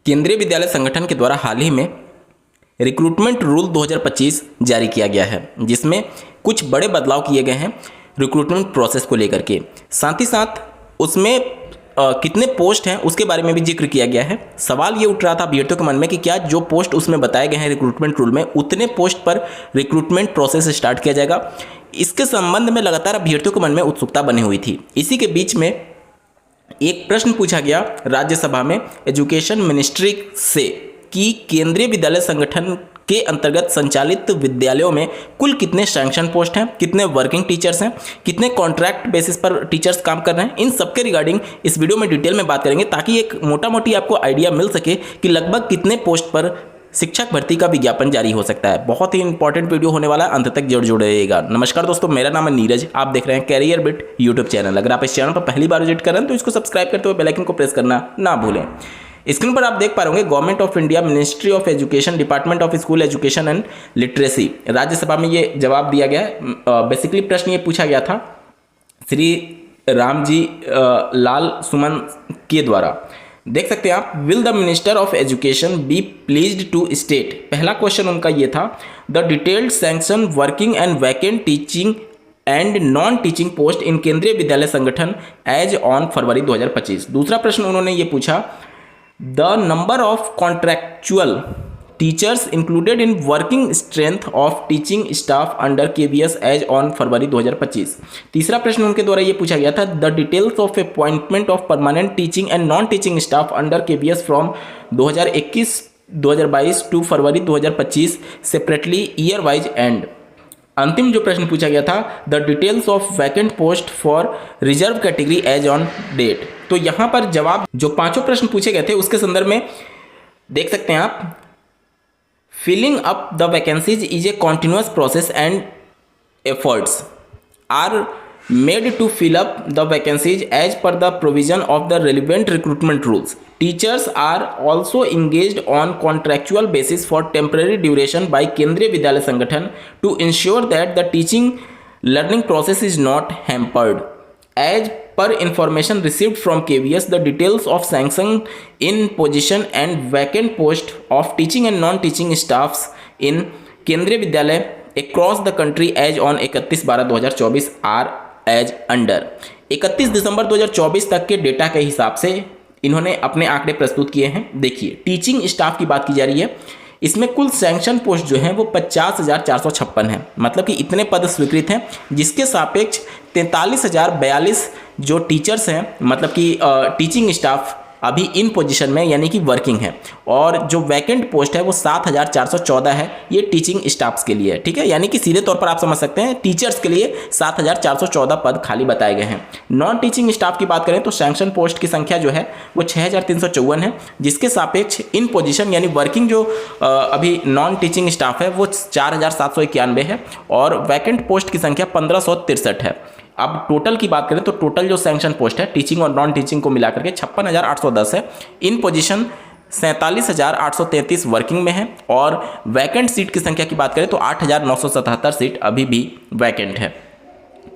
केंद्रीय विद्यालय संगठन के द्वारा हाल ही में रिक्रूटमेंट रूल 2025 जारी किया गया है, जिसमें कुछ बड़े बदलाव किए गए हैं रिक्रूटमेंट प्रोसेस को लेकर के। साथ ही साथ उसमें कितने पोस्ट हैं उसके बारे में भी जिक्र किया गया है। सवाल ये उठ रहा था अभ्यर्थियों के मन में कि क्या जो पोस्ट उसमें बताए गए हैं रिक्रूटमेंट रूल में, उतने पोस्ट पर रिक्रूटमेंट प्रोसेस स्टार्ट किया जाएगा। इसके संबंध में लगातार अभ्यर्थियों के मन में उत्सुकता बनी हुई थी। इसी के बीच में एक प्रश्न पूछा गया राज्यसभा में एजुकेशन मिनिस्ट्री से कि केंद्रीय विद्यालय संगठन के अंतर्गत संचालित विद्यालयों में कुल कितने सैंक्शन पोस्ट हैं, कितने वर्किंग टीचर्स हैं, कितने कॉन्ट्रैक्ट बेसिस पर टीचर्स काम कर रहे हैं। इन सबके रिगार्डिंग इस वीडियो में डिटेल में बात करेंगे, ताकि एक मोटा मोटी आपको आइडिया मिल सके कि लगभग कितने पोस्ट पर शिक्षक भर्ती का विज्ञापन जारी हो सकता है। बहुत ही इंपॉर्टेंट वीडियो होने वाला है, अंत तक जरूर जुड़े रहिएगा। नमस्कार दोस्तों, मेरा नाम है नीरज, आप देख रहे हैं कैरियर बिट यूट्यूब चैनल। अगर आप इस चैनल पर पहली बार विजिट कर रहे हैं तो इसको सब्सक्राइब करते हुए बेल आइकन को प्रेस करना ना भूलें। स्क्रीन पर आप देख पा रहे होंगे government of India, ministry of education, department of school education and literacy. Rajya Sabha में ये जवाब दिया गया है। बेसिकली प्रश्न ये पूछा गया था श्री रामजी लाल सुमन के द्वारा। देख सकते हैं आप, will the minister of education be pleased to state, पहला क्वेश्चन उनका ये था, the detailed sanction working and vacant teaching and non teaching post in Kendriya Vidyalaya संगठन एज ऑन फरवरी 2025। दूसरा प्रश्न उन्होंने ये पूछा, the number of contractual teachers included in working strength of teaching staff under KVS as on February 2025। तीसरा प्रश्न उनके द्वारा ये पूछा गया था, the details of appointment of permanent teaching and non teaching staff under KVS from 2021-2022 to February 2025 separately year wise and. अंतिम जो प्रश्न पूछा गया था, the details of vacant post for reserve category as on date. तो यहाँ पर जवाब जो पांचों प्रश्न पूछे गए थे उसके संदर्भ में देख सकते हैं आप, filling up the vacancies is a continuous process and efforts are made to fill up the vacancies as per the provision of the relevant recruitment rules. Teachers are also engaged on contractual basis for temporary duration by Kendriya Vidyalaya Sangathan to ensure that the teaching learning process is not hampered. As per information received from KVS, the details of sanction in position and vacant post of teaching and non-teaching staffs in Kendriya Vidyalaya across the country as on 31/12/2024 are as under. 31 दिसंबर 2024 तक के data के हिसाब से इन्होंने अपने आंकड़े प्रस्तुत किए हैं। देखिए, टीचिंग स्टाफ की बात की जा रही है, इसमें कुल सैंक्शन पोस्ट जो है वो 50,456 है, मतलब कि इतने पद स्वीकृत हैं, जिसके सापेक्ष 43,042 जो टीचर्स हैं, मतलब कि टीचिंग स्टाफ अभी इन पोजीशन में यानी कि वर्किंग है, और जो वैकेंट पोस्ट है वो 7,414 है, ये टीचिंग स्टाफ्स के लिए है। ठीक है, यानी कि सीधे तौर पर आप समझ सकते हैं टीचर्स के लिए 7,414 पद खाली बताए गए हैं। नॉन टीचिंग स्टाफ की बात करें तो सैंक्शन पोस्ट की संख्या जो है वो 6,354 है, जिसके सापेक्ष इन पोजीशन यानी वर्किंग जो अभी नॉन टीचिंग स्टाफ है वो 4,791 है, और वैकेंट पोस्ट की संख्या 1,563 है। अब टोटल की बात करें तो टोटल जो सैंक्शन पोस्ट है टीचिंग और नॉन टीचिंग को मिलाकर के 56,810 है। इन पोजीशन 47,833 वर्किंग में है, और वैकेंट सीट की संख्या की बात करें तो 8,977 सीट अभी भी वैकेंट है।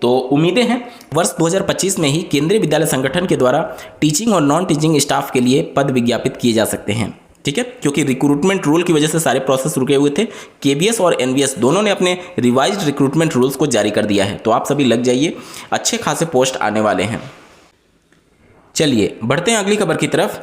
तो उम्मीदें हैं वर्ष 2025 में ही केंद्रीय विद्यालय संगठन के द्वारा टीचिंग और नॉन टीचिंग स्टाफ के लिए पद विज्ञापित किए जा सकते हैं। ठीक है, क्योंकि रिक्रूटमेंट रूल की वजह से सारे प्रोसेस रुके हुए थे। केवीएस और एनवीएस दोनों ने अपने रिवाइज्ड रिक्रूटमेंट रूल्स को जारी कर दिया है, तो आप सभी लग जाइए, अच्छे खासे पोस्ट आने वाले हैं। चलिए बढ़ते हैं अगली खबर की तरफ।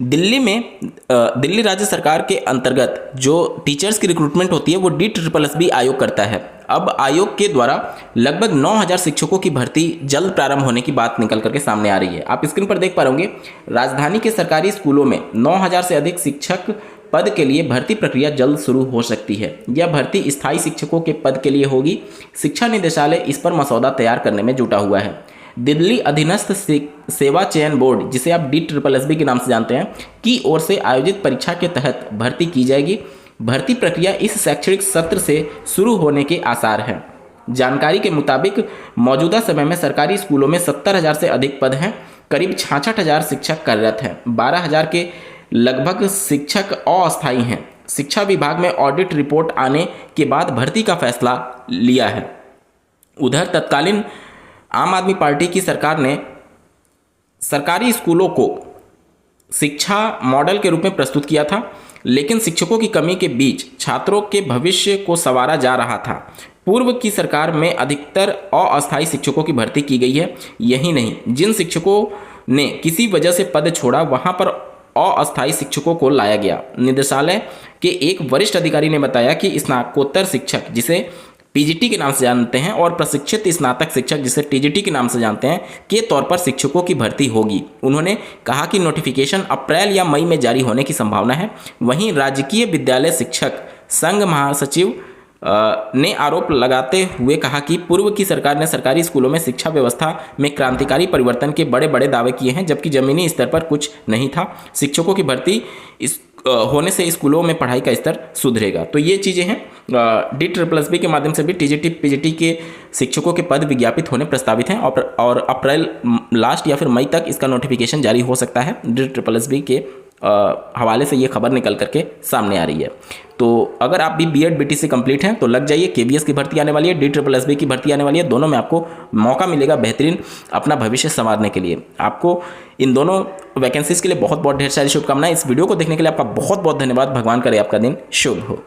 दिल्ली राज्य सरकार के अंतर्गत जो टीचर्स की रिक्रूटमेंट होती है वो DSSB आयोग करता है। अब आयोग के द्वारा लगभग 9,000 शिक्षकों की भर्ती जल्द प्रारंभ होने की बात निकल करके सामने आ रही है। आप स्क्रीन पर देख पा रहे होंगे, राजधानी के सरकारी स्कूलों में 9,000 से अधिक शिक्षक पद के लिए भर्ती प्रक्रिया जल्द शुरू हो सकती है। यह भर्ती स्थायी शिक्षकों के पद के लिए होगी। शिक्षा निदेशालय इस पर मसौदा तैयार करने में जुटा हुआ है। दिल्ली अधीनस्थ सेवा चयन बोर्ड, जिसे आप DSSB के नाम से जानते हैं, की ओर से आयोजित परीक्षा के तहत भर्ती की जाएगी। भर्ती प्रक्रिया इस शैक्षणिक सत्र से शुरू होने के आसार हैं। जानकारी के मुताबिक मौजूदा समय में सरकारी स्कूलों में 70,000 से अधिक पद हैं। करीब 66,000 शिक्षक कार्यरत हैं। 12,000 के लगभग शिक्षक अस्थायी हैं। शिक्षा विभाग में ऑडिट रिपोर्ट आने के बाद भर्ती का फैसला लिया है। उधर तत्कालीन आम आदमी पार्टी की सरकार ने सरकारी स्कूलों को शिक्षा मॉडल के रूप में प्रस्तुत किया था, लेकिन शिक्षकों की कमी के बीच छात्रों के भविष्य को संवारा जा रहा था। पूर्व की सरकार में अधिकतर अस्थायी शिक्षकों की भर्ती की गई है। यही नहीं, जिन शिक्षकों ने किसी वजह से पद छोड़ा वहां पर अस्थायी शिक्षकों को लाया गया। निदेशालय के एक वरिष्ठ अधिकारी ने बताया कि स्नातकोत्तर शिक्षक, जिसे पीजीटी के नाम से जानते हैं, और प्रशिक्षित स्नातक शिक्षक, जिसे टीजीटी के नाम से जानते हैं, के तौर पर शिक्षकों की भर्ती होगी। उन्होंने कहा कि नोटिफिकेशन अप्रैल या मई में जारी होने की संभावना है। वहीं राजकीय विद्यालय शिक्षक संघ महासचिव ने आरोप लगाते हुए कहा कि पूर्व की सरकार ने सरकारी स्कूलों में शिक्षा व्यवस्था में क्रांतिकारी परिवर्तन के बड़े बड़े दावे किए हैं, जबकि जमीनी स्तर पर कुछ नहीं था। शिक्षकों की भर्ती होने से स्कूलों में पढ़ाई का स्तर सुधरेगा। तो ये चीज़ें हैं। DSSB के माध्यम से भी टीजीटी पीजीटी के शिक्षकों के पद विज्ञापित होने प्रस्तावित हैं और अप्रैल लास्ट या फिर मई तक इसका नोटिफिकेशन जारी हो सकता है। DSSB के हवाले से ये खबर निकल करके सामने आ रही है। तो अगर आप भी बीएड बीटीसी कंप्लीट हैं तो लग जाइए। केबीएस की भर्ती आने वाली है, DSSB की भर्ती आने वाली है। दोनों में आपको मौका मिलेगा बेहतरीन अपना भविष्य संवारने के लिए। आपको इन दोनों वैकेंसीज के लिए बहुत बहुत ढेर सारी शुभकामनाएं। इस वीडियो को देखने के लिए आपका बहुत बहुत धन्यवाद। भगवान करे आपका दिन शुभ हो।